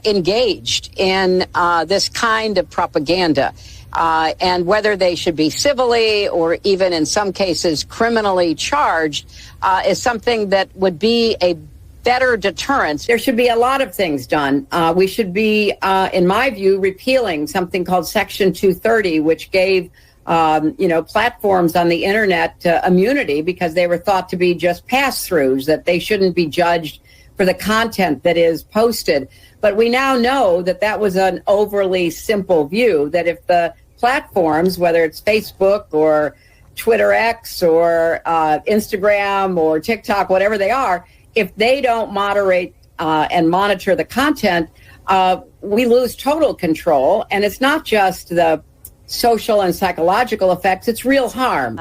engaged in this kind of propaganda. And whether they should be civilly or even in some cases criminally charged is something that would be a better deterrence. There should be a lot of things done. We should be, in my view, repealing something called Section 230, which gave platforms on the internet immunity because they were thought to be just pass-throughs, that they shouldn't be judged for the content that is posted. But we now know that that was an overly simple view, that if the platforms, whether it's Facebook or Twitter X or Instagram or TikTok, whatever they are, if they don't moderate and monitor the content, we lose total control. And it's not just the social and psychological effects, it's real harm.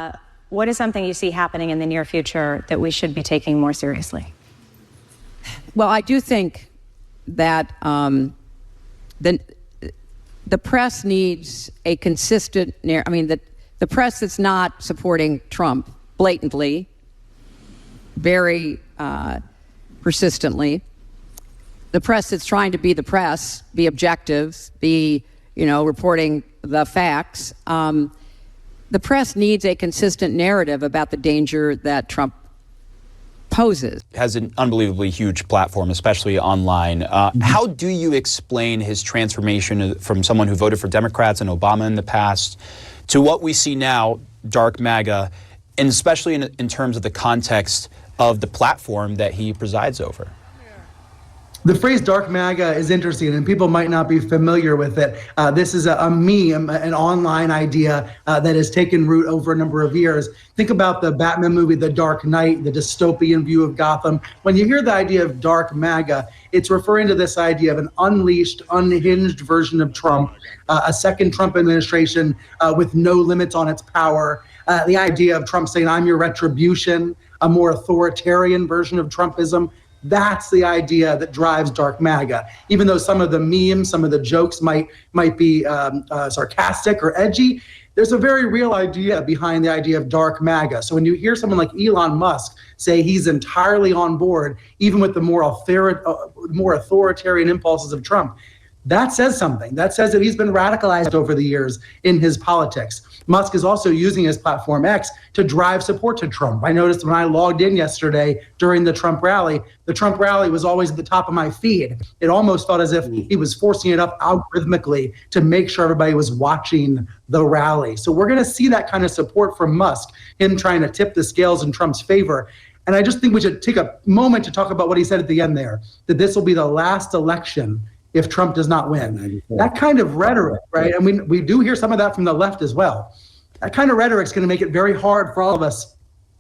What is something you see happening in the near future that we should be taking more seriously? Well, I do think that the press needs a consistent the press that's not supporting Trump blatantly, very persistently, the press that's trying to be the press, be objective, be, reporting the facts. The press needs a consistent narrative about the danger that Trump poses. Has an unbelievably huge platform, especially online. How do you explain his transformation from someone who voted for Democrats and Obama in the past to what we see now, dark MAGA, and especially in terms of the context of the platform that he presides over? The phrase dark MAGA is interesting, and people might not be familiar with it. This is a meme, an online idea that has taken root over a number of years. Think about the Batman movie, The Dark Knight, the dystopian view of Gotham. When you hear the idea of dark MAGA, it's referring to this idea of an unleashed, unhinged version of Trump, a second Trump administration with no limits on its power. The idea of Trump saying, "I'm your retribution," a more authoritarian version of Trumpism. That's the idea that drives dark MAGA. Even though some of the memes, some of the jokes might be sarcastic or edgy, there's a very real idea behind the idea of dark MAGA. So when you hear someone like Elon Musk say he's entirely on board, even with the more authoritarian impulses of Trump, that says something. That says that he's been radicalized over the years in his politics. Musk is also using his platform X to drive support to Trump. I noticed when I logged in yesterday during the Trump rally was always at the top of my feed. It almost felt as if he was forcing it up algorithmically to make sure everybody was watching the rally. So we're going to see that kind of support from Musk, him trying to tip the scales in Trump's favor. And I just think we should take a moment to talk about what he said at the end there, that this will be the last election if Trump does not win. That kind of rhetoric, right? And we do hear some of that from the left as well. That kind of rhetoric is going to make it very hard for all of us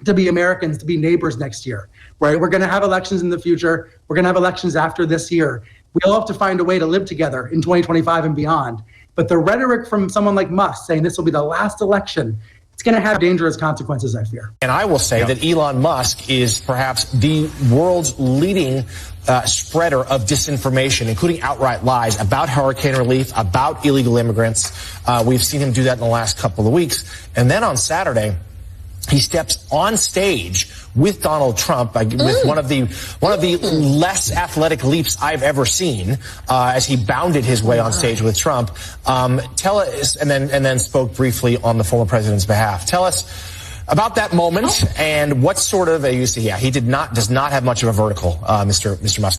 to be Americans, to be neighbors next year, right? We're going to have elections in the future. We're going to have elections after this year. We all have to find a way to live together in 2025 and beyond. But the rhetoric from someone like Musk saying this will be the last election, it's going to have dangerous consequences, I fear. And I will say that Elon Musk is perhaps the world's leading spreader of disinformation, including outright lies about hurricane relief, about illegal immigrants. We've seen him do that in the last couple of weeks. And then on Saturday, he steps on stage with Donald Trump with one of the less athletic leaps I've ever seen as he bounded his way on stage with Trump. Tell us, and then spoke briefly on the former president's behalf. Tell us about that moment and what sort of he does not have much of a vertical, Mr. Musk.